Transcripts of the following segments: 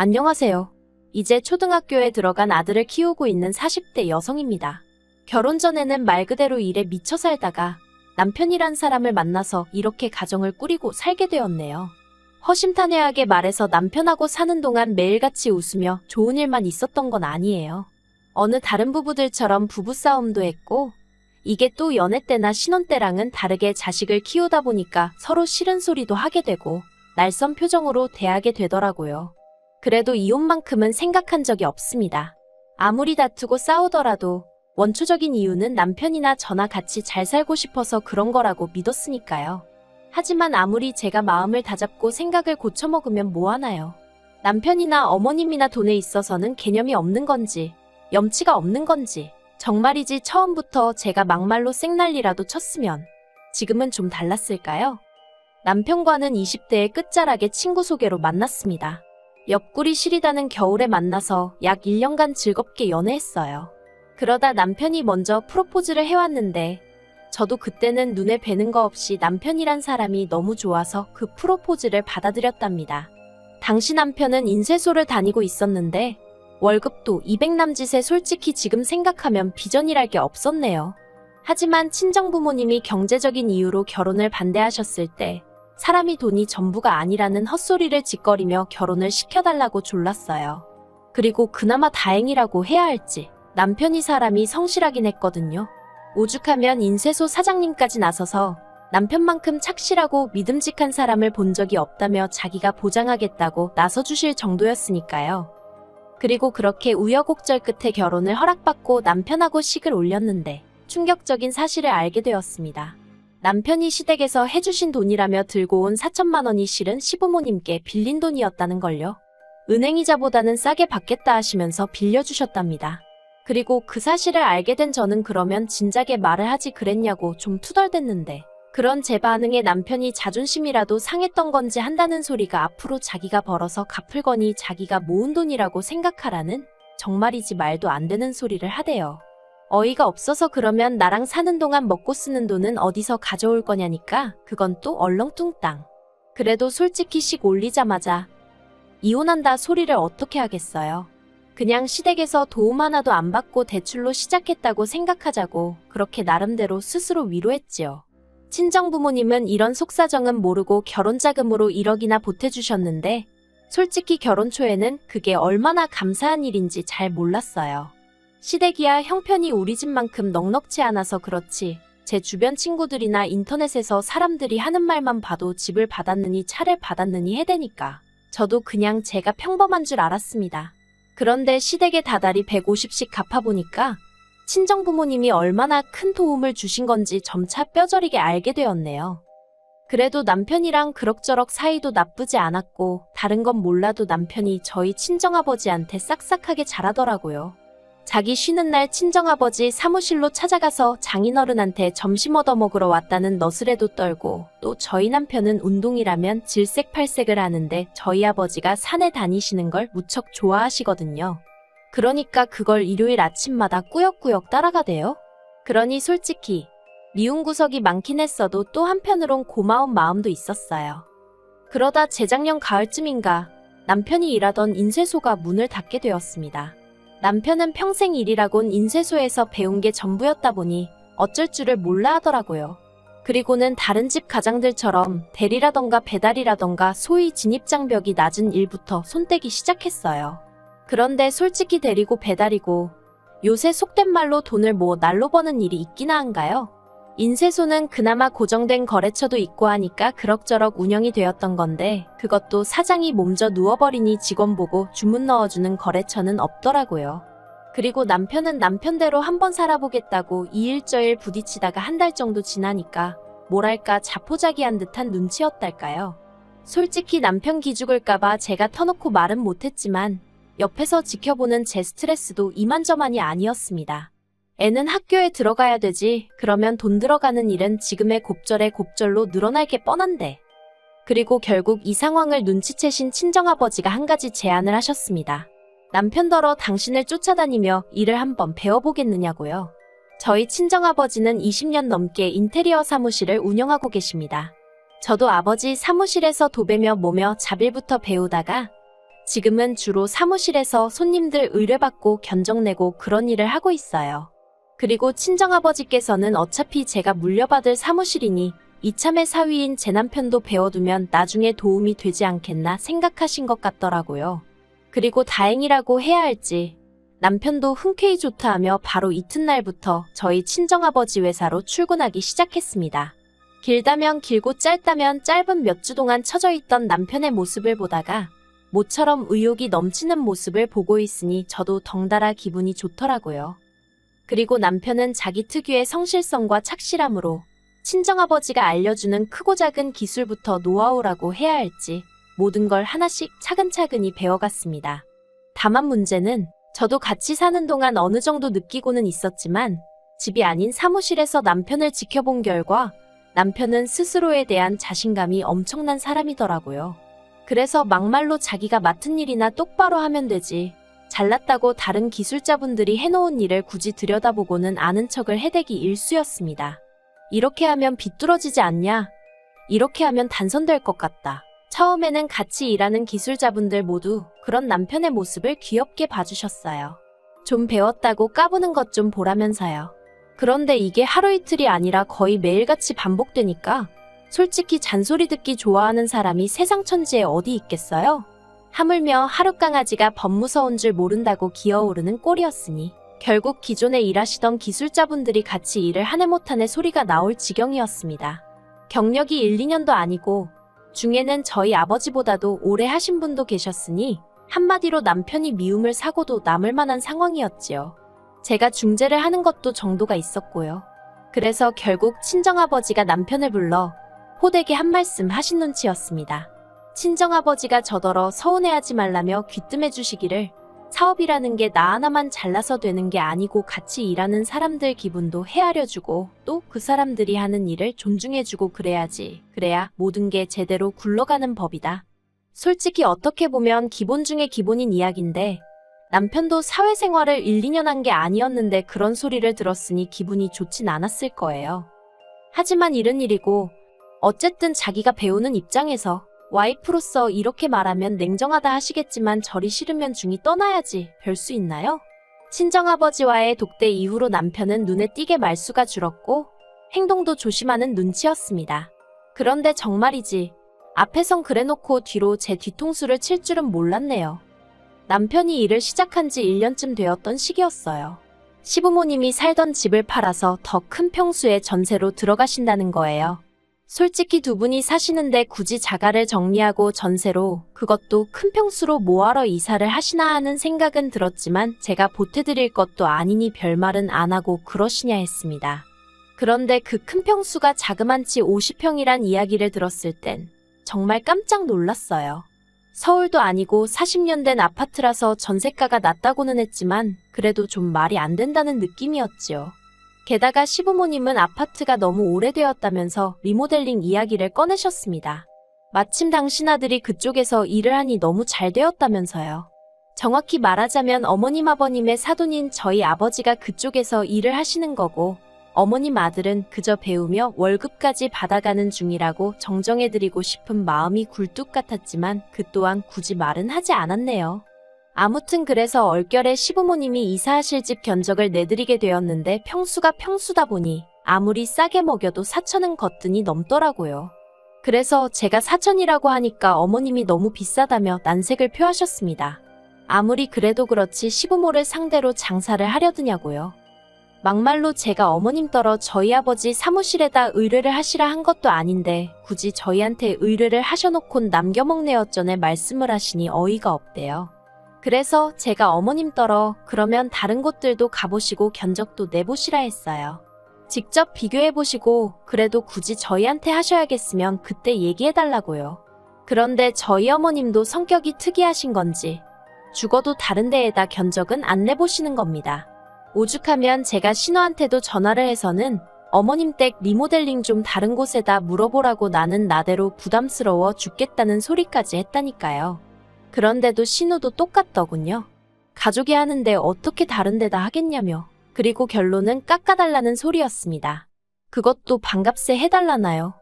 안녕하세요. 이제 초등학교에 들어간 아들을 키우고 있는 40대 여성입니다. 결혼 전에는 말 그대로 일에 미쳐 살다가 남편이란 사람을 만나서 이렇게 가정을 꾸리고 살게 되었네요. 허심탄회하게 말해서 남편하고 사는 동안 매일같이 웃으며 좋은 일만 있었던 건 아니에요. 어느 다른 부부들처럼 부부싸움도 했고, 이게 또 연애 때나 신혼 때랑은 다르게 자식을 키우다 보니까 서로 싫은 소리도 하게 되고 날선 표정으로 대하게 되더라고요. 그래도 이혼만큼은 생각한 적이 없습니다. 아무리 다투고 싸우더라도 원초적인 이유는 남편이나 저나 같이 잘 살고 싶어서 그런 거라고 믿었으니까요. 하지만 아무리 제가 마음을 다잡고 생각을 고쳐먹으면 뭐하나요? 남편이나 어머님이나 돈에 있어서는 개념이 없는 건지, 염치가 없는 건지, 정말이지 처음부터 제가 막말로 생난리라도 쳤으면 지금은 좀 달랐을까요? 남편과는 20대의 끝자락에 친구 소개로 만났습니다. 옆구리 시리다는 겨울에 만나서 약 1년간 즐겁게 연애했어요. 그러다 남편이 먼저 프로포즈를 해왔는데 저도 그때는 눈에 뵈는 거 없이 남편이란 사람이 너무 좋아서 그 프로포즈를 받아들였답니다. 당시 남편은 인쇄소를 다니고 있었는데 월급도 200남짓에 솔직히 지금 생각하면 비전이랄 게 없었네요. 하지만 친정부모님이 경제적인 이유로 결혼을 반대하셨을 때 사람이 돈이 전부가 아니라는 헛소리를 짓거리며 결혼을 시켜달라고 졸랐어요. 그리고 그나마 다행이라고 해야 할지 남편이 사람이 성실하긴 했거든요. 오죽하면 인쇄소 사장님까지 나서서 남편만큼 착실하고 믿음직한 사람을 본 적이 없다며 자기가 보장하겠다고 나서주실 정도였으니까요. 그리고 그렇게 우여곡절 끝에 결혼을 허락받고 남편하고 식을 올렸는데 충격적인 사실을 알게 되었습니다. 남편이 시댁에서 해주신 돈이라며 들고 온 4천만 원이 실은 시부모님께 빌린 돈이었다는 걸요. 은행이자보다는 싸게 받겠다 하시면서 빌려주셨답니다. 그리고 그 사실을 알게 된 저는 그러면 진작에 말을 하지 그랬냐고 좀 투덜댔는데 그런 제 반응에 남편이 자존심이라도 상했던 건지 한다는 소리가 앞으로 자기가 벌어서 갚을 거니 자기가 모은 돈이라고 생각하라는 정말이지 말도 안 되는 소리를 하대요. 어이가 없어서 그러면 나랑 사는 동안 먹고 쓰는 돈은 어디서 가져올 거냐니까 그건 또 얼렁뚱땅. 그래도 솔직히 식 올리자마자 이혼한다 소리를 어떻게 하겠어요. 그냥 시댁에서 도움 하나도 안 받고 대출로 시작했다고 생각하자고 그렇게 나름대로 스스로 위로했지요. 친정부모님은 이런 속사정은 모르고 결혼자금으로 1억이나 보태주셨는데 솔직히 결혼 초에는 그게 얼마나 감사한 일인지 잘 몰랐어요. 시댁이야 형편이 우리 집만큼 넉넉지 않아서 그렇지 제 주변 친구들이나 인터넷에서 사람들이 하는 말만 봐도 집을 받았느니 차를 받았느니 해대니까 저도 그냥 제가 평범한 줄 알았습니다. 그런데 시댁에 다달이 150씩 갚아보니까 친정부모님이 얼마나 큰 도움을 주신 건지 점차 뼈저리게 알게 되었네요. 그래도 남편이랑 그럭저럭 사이도 나쁘지 않았고 다른 건 몰라도 남편이 저희 친정아버지한테 싹싹하게 잘하더라고요. 자기 쉬는 날 친정아버지 사무실로 찾아가서 장인어른한테 점심 얻어먹으러 왔다는 너스레도 떨고 또 저희 남편은 운동이라면 질색팔색을 하는데 저희 아버지가 산에 다니시는 걸 무척 좋아하시거든요. 그러니까 그걸 일요일 아침마다 꾸역꾸역 따라가대요. 그러니 솔직히 미운 구석이 많긴 했어도 또 한편으론 고마운 마음도 있었어요. 그러다 재작년 가을쯤인가 남편이 일하던 인쇄소가 문을 닫게 되었습니다. 남편은 평생 일이라곤 인쇄소에서 배운 게 전부였다 보니 어쩔 줄을 몰라 하더라고요. 그리고는 다른 집 가장들처럼 대리라던가 배달이라던가 소위 진입장벽이 낮은 일부터 손떼기 시작했어요. 그런데 솔직히 대리고 배달이고 요새 속된 말로 돈을 날로 버는 일이 있기나 한가요? 인쇄소는 그나마 고정된 거래처도 있고 하니까 그럭저럭 운영이 되었던 건데 그것도 사장이 몸져 누워버리니 직원 보고 주문 넣어주는 거래처는 없더라고요. 그리고 남편은 남편대로 한번 살아보겠다고 이일저일 부딪히다가 한 달 정도 지나니까 뭐랄까 자포자기한 듯한 눈치였달까요. 솔직히 남편 기죽을까봐 제가 터놓고 말은 못했지만 옆에서 지켜보는 제 스트레스도 이만저만이 아니었습니다. 애는 학교에 들어가야 되지. 그러면 돈 들어가는 일은 지금의 곱절에 곱절로 늘어날 게 뻔한데. 그리고 결국 이 상황을 눈치채신 친정아버지가 한 가지 제안을 하셨습니다. 남편더러 당신을 쫓아다니며 일을 한번 배워보겠느냐고요. 저희 친정아버지는 20년 넘게 인테리어 사무실을 운영하고 계십니다. 저도 아버지 사무실에서 도배며 뭐며 자빌부터 배우다가 지금은 주로 사무실에서 손님들 의뢰받고 견적 내고 그런 일을 하고 있어요. 그리고 친정아버지께서는 어차피 제가 물려받을 사무실이니 이참에 사위인 제 남편도 배워두면 나중에 도움이 되지 않겠나 생각하신 것 같더라고요. 그리고 다행이라고 해야 할지 남편도 흔쾌히 좋다 하며 바로 이튿날부터 저희 친정아버지 회사로 출근하기 시작했습니다. 길다면 길고 짧다면 짧은 몇 주 동안 처져 있던 남편의 모습을 보다가 모처럼 의욕이 넘치는 모습을 보고 있으니 저도 덩달아 기분이 좋더라고요. 그리고 남편은 자기 특유의 성실성과 착실함으로 친정아버지가 알려주는 크고 작은 기술부터 노하우라고 해야 할지 모든 걸 하나씩 차근차근히 배워갔습니다. 다만 문제는 저도 같이 사는 동안 어느 정도 느끼고는 있었지만 집이 아닌 사무실에서 남편을 지켜본 결과 남편은 스스로에 대한 자신감이 엄청난 사람이더라고요. 그래서 막말로 자기가 맡은 일이나 똑바로 하면 되지, 잘났다고 다른 기술자분들이 해놓은 일을 굳이 들여다보고는 아는 척을 해대기 일쑤였습니다. 이렇게 하면 비뚤어지지 않냐? 이렇게 하면 단선될 것 같다. 처음에는 같이 일하는 기술자분들 모두 그런 남편의 모습을 귀엽게 봐주셨어요. 좀 배웠다고 까부는 것 좀 보라면서요. 그런데 이게 하루 이틀이 아니라 거의 매일같이 반복되니까 솔직히 잔소리 듣기 좋아하는 사람이 세상 천지에 어디 있겠어요? 하물며 하루 강아지가 법무서운 줄 모른다고 기어오르는 꼴이었으니 결국 기존에 일하시던 기술자분들이 같이 일을 한 해 못한 해 소리가 나올 지경이었습니다. 경력이 1, 2년도 아니고 중에는 저희 아버지보다도 오래 하신 분도 계셨으니 한마디로 남편이 미움을 사고도 남을 만한 상황이었지요. 제가 중재를 하는 것도 정도가 있었고요. 그래서 결국 친정아버지가 남편을 불러 호되게 한 말씀 하신 눈치였습니다. 친정아버지가 저더러 서운해하지 말라며 귀뜸해 주시기를 사업이라는 게 나 하나만 잘나서 되는 게 아니고 같이 일하는 사람들 기분도 헤아려주고 또 그 사람들이 하는 일을 존중해주고 그래야지. 그래야 모든 게 제대로 굴러가는 법이다. 솔직히 어떻게 보면 기본 중에 기본인 이야기인데 남편도 사회생활을 1, 2년 한 게 아니었는데 그런 소리를 들었으니 기분이 좋진 않았을 거예요. 하지만 이런 일이고 어쨌든 자기가 배우는 입장에서 와이프로서 이렇게 말하면 냉정하다 하시겠지만 저리 싫으면 중이 떠나야지 별 수 있나요? 친정아버지와의 독대 이후로 남편은 눈에 띄게 말수가 줄었고 행동도 조심하는 눈치였습니다. 그런데 정말이지 앞에선 그래놓고 뒤로 제 뒤통수를 칠 줄은 몰랐네요. 남편이 일을 시작한 지 1년쯤 되었던 시기였어요. 시부모님이 살던 집을 팔아서 더 큰 평수의 전세로 들어가신다는 거예요. 솔직히 두 분이 사시는데 굳이 자가를 정리하고 전세로 그것도 큰 평수로 뭐하러 이사를 하시나 하는 생각은 들었지만 제가 보태드릴 것도 아니니 별말은 안 하고 그러시냐 했습니다. 그런데 그 큰 평수가 자그만치 50평이란 이야기를 들었을 땐 정말 깜짝 놀랐어요. 서울도 아니고 40년 된 아파트라서 전세가가 낮다고는 했지만 그래도 좀 말이 안 된다는 느낌이었지요. 게다가 시부모님은 아파트가 너무 오래되었다면서 리모델링 이야기를 꺼내셨습니다. 마침 당신 아들이 그쪽에서 일을 하니 너무 잘 되었다면서요. 정확히 말하자면 어머님 아버님의 사돈인 저희 아버지가 그쪽에서 일을 하시는 거고 어머님 아들은 그저 배우며 월급까지 받아가는 중이라고 정정해드리고 싶은 마음이 굴뚝 같았지만 그 또한 굳이 말은 하지 않았네요. 아무튼 그래서 얼결에 시부모님이 이사하실 집 견적을 내드리게 되었는데 평수가 평수다 보니 아무리 싸게 먹여도 4천은 거뜬히 넘더라고요. 그래서 제가 4천이라고 하니까 어머님이 너무 비싸다며 난색을 표하셨습니다. 아무리 그래도 그렇지 시부모를 상대로 장사를 하려드냐고요. 막말로 제가 어머님 떨어 저희 아버지 사무실에다 의뢰를 하시라 한 것도 아닌데 굳이 저희한테 의뢰를 하셔놓곤 남겨먹네 어쩌네 말씀을 하시니 어이가 없대요. 그래서 제가 어머님 떨어 그러면 다른 곳들도 가보시고 견적도 내보시라 했어요. 직접 비교해보시고 그래도 굳이 저희한테 하셔야겠으면 그때 얘기해달라고요. 그런데 저희 어머님도 성격이 특이하신 건지 죽어도 다른 데에다 견적은 안 내보시는 겁니다. 오죽하면 제가 신우한테도 전화를 해서는 어머님 댁 리모델링 좀 다른 곳에다 물어보라고 나는 나대로 부담스러워 죽겠다는 소리까지 했다니까요. 그런데도 신우도 똑같더군요. 가족이 하는데 어떻게 다른 데다 하겠냐며. 그리고 결론은 깎아달라는 소리였습니다. 그것도 반값에 해달라나요?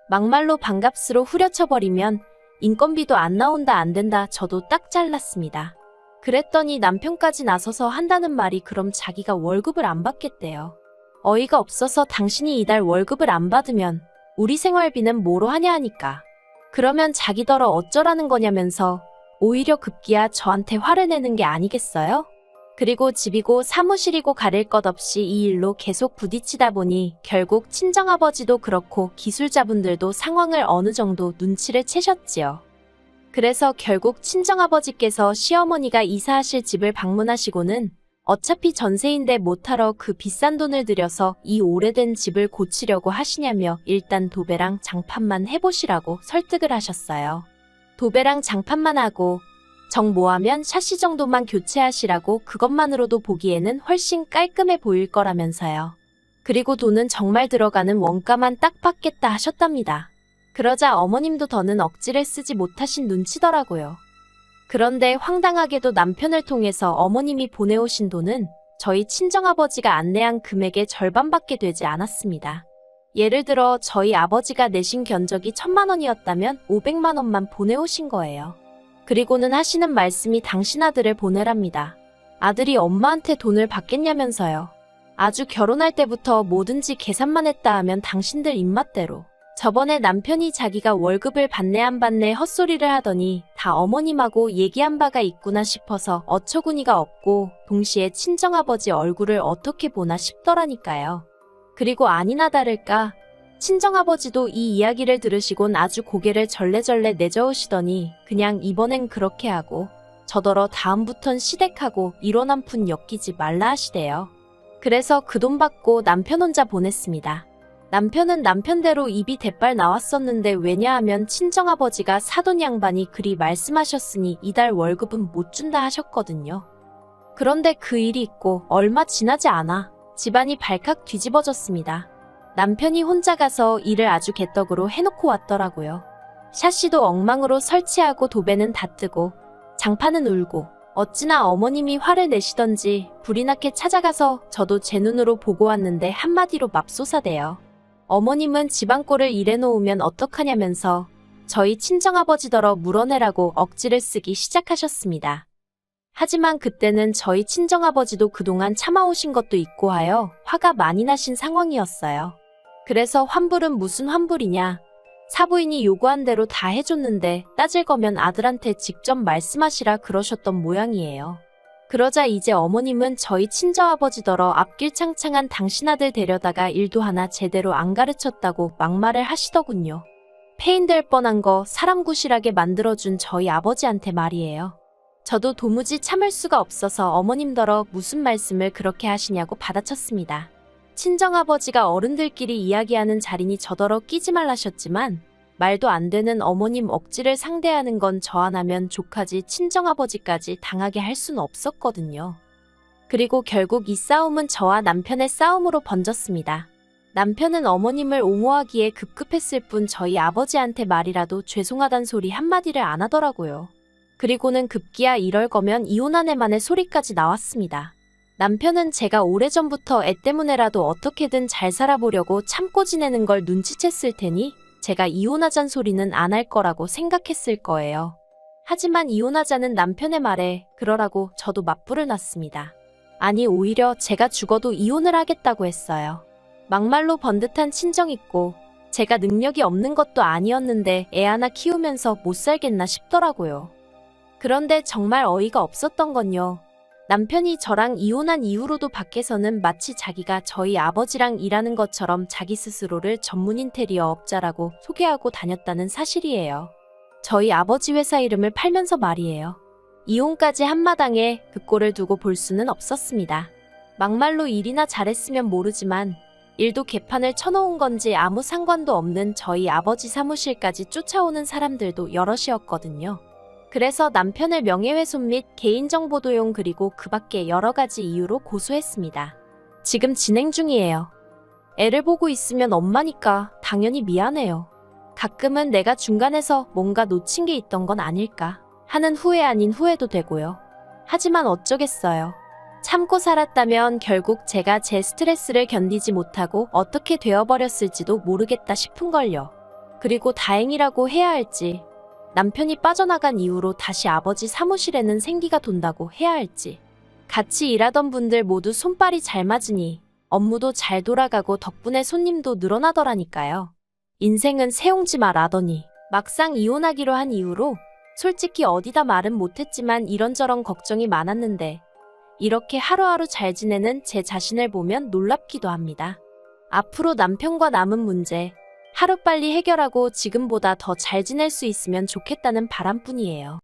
막말로 반값으로 후려쳐버리면 인건비도 안 나온다 안 된다 저도 딱 잘랐습니다. 그랬더니 남편까지 나서서 한다는 말이 그럼 자기가 월급을 안 받겠대요. 어이가 없어서 당신이 이달 월급을 안 받으면 우리 생활비는 뭐로 하냐 하니까. 그러면 자기더러 어쩌라는 거냐면서 오히려 급기야 저한테 화를 내는 게 아니겠어요? 그리고 집이고 사무실이고 가릴 것 없이 이 일로 계속 부딪히다 보니 결국 친정아버지도 그렇고 기술자분들도 상황을 어느 정도 눈치를 채셨지요. 그래서 결국 친정아버지께서 시어머니가 이사하실 집을 방문하시고는 어차피 전세인데 못하러 그 비싼 돈을 들여서 이 오래된 집을 고치려고 하시냐며 일단 도배랑 장판만 해보시라고 설득을 하셨어요. 도배랑 장판만 하고 정 모하면 샤시 정도만 교체하시라고 그것만으로도 보기에는 훨씬 깔끔해 보일 거라면서요. 그리고 돈은 정말 들어가는 원가만 딱 받겠다 하셨답니다. 그러자 어머님도 더는 억지를 쓰지 못하신 눈치더라고요. 그런데 황당하게도 남편을 통해서 어머님이 보내오신 돈은 저희 친정아버지가 안내한 금액의 절반밖에 되지 않았습니다. 예를 들어 저희 아버지가 내신 견적이 1,000만 원이었다면 500만 원만 보내오신 거예요. 그리고는 하시는 말씀이 당신 아들을 보내랍니다. 아들이 엄마한테 돈을 받겠냐면서요. 아주 결혼할 때부터 뭐든지 계산만 했다 하면 당신들 입맛대로. 저번에 남편이 자기가 월급을 받네 안 받네 헛소리를 하더니 다 어머님하고 얘기한 바가 있구나 싶어서 어처구니가 없고 동시에 친정아버지 얼굴을 어떻게 보나 싶더라니까요. 그리고 아니나 다를까 친정아버지도 이 이야기를 들으시곤 아주 고개를 절레절레 내저으시더니 그냥 이번엔 그렇게 하고 저더러 다음부턴 시댁하고 일원 한 푼 엮이지 말라 하시대요. 그래서 그 돈 받고 남편 혼자 보냈습니다. 남편은 남편대로 입이 대빨 나왔었는데 왜냐하면 친정아버지가 사돈 양반이 그리 말씀하셨으니 이달 월급은 못 준다 하셨거든요. 그런데 그 일이 있고 얼마 지나지 않아 집안이 발칵 뒤집어졌습니다. 남편이 혼자 가서 일을 아주 개떡으로 해놓고 왔더라고요. 샤시도 엉망으로 설치하고 도배는 다 뜨고 장판은 울고 어찌나 어머님이 화를 내시던지 불이 나게 찾아가서 저도 제 눈으로 보고 왔는데 한마디로 맙소사대요. 어머님은 집안꼴을 이래놓으면 어떡하냐면서 저희 친정아버지더러 물어내라고 억지를 쓰기 시작하셨습니다. 하지만 그때는 저희 친정아버지도 그동안 참아오신 것도 있고 하여 화가 많이 나신 상황이었어요. 그래서 환불은 무슨 환불이냐. 사부인이 요구한 대로 다 해줬는데 따질 거면 아들한테 직접 말씀하시라 그러셨던 모양이에요. 그러자 이제 어머님은 저희 친정아버지더러 앞길 창창한 당신 아들 데려다가 일도 하나 제대로 안 가르쳤다고 막말을 하시더군요. 폐인될 뻔한 거 사람 구실하게 만들어준 저희 아버지한테 말이에요. 저도 도무지 참을 수가 없어서 어머님더러 무슨 말씀을 그렇게 하시냐고 받아쳤습니다. 친정아버지가 어른들끼리 이야기하는 자리니 저더러 끼지 말라셨지만 말도 안 되는 어머님 억지를 상대하는 건 저 하나면 족하지 친정아버지까지 당하게 할 순 없었거든요. 그리고 결국 이 싸움은 저와 남편의 싸움으로 번졌습니다. 남편은 어머님을 옹호하기에 급급했을 뿐 저희 아버지한테 말이라도 죄송하단 소리 한마디를 안 하더라고요. 그리고는 급기야 이럴 거면 이혼하네만의 소리까지 나왔습니다. 남편은 제가 오래전부터 애 때문에라도 어떻게든 잘 살아보려고 참고 지내는 걸 눈치챘을 테니 제가 이혼하잔 소리는 안 할 거라고 생각했을 거예요. 하지만 이혼하자는 남편의 말에 그러라고 저도 맞불을 놨습니다. 아니 오히려 제가 죽어도 이혼을 하겠다고 했어요. 막말로 번듯한 친정 있고 제가 능력이 없는 것도 아니었는데 애 하나 키우면서 못 살겠나 싶더라고요. 그런데 정말 어이가 없었던 건요. 남편이 저랑 이혼한 이후로도 밖에서는 마치 자기가 저희 아버지랑 일하는 것처럼 자기 스스로를 전문 인테리어 업자라고 소개하고 다녔다는 사실이에요. 저희 아버지 회사 이름을 팔면서 말이에요. 이혼까지 한마당에 그 꼴을 두고 볼 수는 없었습니다. 막말로 일이나 잘했으면 모르지만 일도 개판을 쳐놓은 건지 아무 상관도 없는 저희 아버지 사무실까지 쫓아오는 사람들도 여럿이었거든요. 그래서 남편을 명예훼손 및 개인정보 도용 그리고 그 밖에 여러 가지 이유로 고소했습니다. 지금 진행 중이에요. 애를 보고 있으면 엄마니까 당연히 미안해요. 가끔은 내가 중간에서 뭔가 놓친 게 있던 건 아닐까 하는 후회 아닌 후회도 되고요. 하지만 어쩌겠어요. 참고 살았다면 결국 제가 제 스트레스를 견디지 못하고 어떻게 되어버렸을지도 모르겠다 싶은걸요. 그리고 다행이라고 해야 할지 남편이 빠져나간 이후로 다시 아버지 사무실에는 생기가 돈다고 해야 할지. 같이 일하던 분들 모두 손발이 잘 맞으니 업무도 잘 돌아가고 덕분에 손님도 늘어나더라니까요. 인생은 새옹지마라더니 막상 이혼하기로 한 이후로 솔직히 어디다 말은 못했지만 이런저런 걱정이 많았는데 이렇게 하루하루 잘 지내는 제 자신을 보면 놀랍기도 합니다. 앞으로 남편과 남은 문제 하루빨리 해결하고 지금보다 더 잘 지낼 수 있으면 좋겠다는 바람뿐이에요.